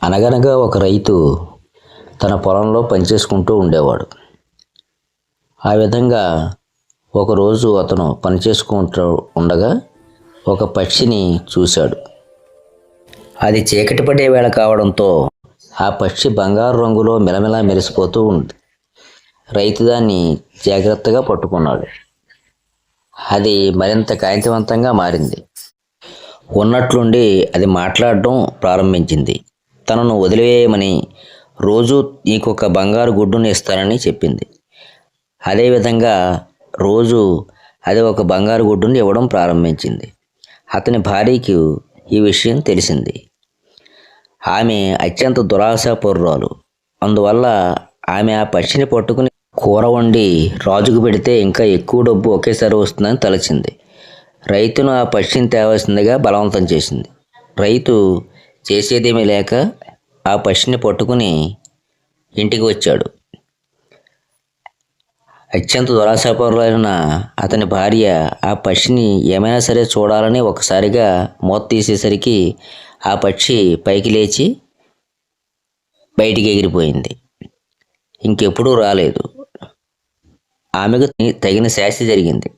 అనగనగా ఒక రైతు తన పొలంలో పనిచేసుకుంటూ ఉండేవాడు. ఆ విధంగా ఒకరోజు అతను పనిచేసుకుంటూ ఉండగా ఒక పక్షిని చూశాడు. అది చీకటి పడే వేళ కావడంతో ఆ పక్షి బంగారు రంగులో మెలమెలా మెరిసిపోతూ ఉంది. రైతు దాన్ని జాగ్రత్తగా పట్టుకున్నాడు. అది మరింత కాంతివంతంగా మారింది. ఉన్నట్లుండి అది మాట్లాడడం ప్రారంభించింది. తనను వదిలివేయమని, రోజు నీకొక బంగారు గుడ్డును ఇస్తానని చెప్పింది. అదేవిధంగా రోజు అది ఒక బంగారు గుడ్డును ఇవ్వడం ప్రారంభించింది. అతని భార్యకు ఈ విషయం తెలిసింది. ఆమె అత్యంత దురాశాపరురాలు. అందువల్ల ఆమె ఆ పక్షిని పట్టుకుని కూర వండి రాజుకు పెడితే ఇంకా ఎక్కువ డబ్బు ఒకేసారి వస్తుందని తలచింది. రైతును ఆ పక్షిని తేవాల్సిందిగా బలవంతం చేసింది. రైతు చేసేదేమీ లేక ఆ పక్షిని పట్టుకుని ఇంటికి వచ్చాడు. అత్యంత దురాశాపరులైన అతని భార్య ఆ పక్షిని ఏమైనా సరే చూడాలని ఒకసారిగా మూత తీసేసరికి ఆ పక్షి పైకి లేచి బయటికి ఎగిరిపోయింది. ఇంకెప్పుడూ రాలేదు. ఆమెకు తగిన శాస్తి జరిగింది.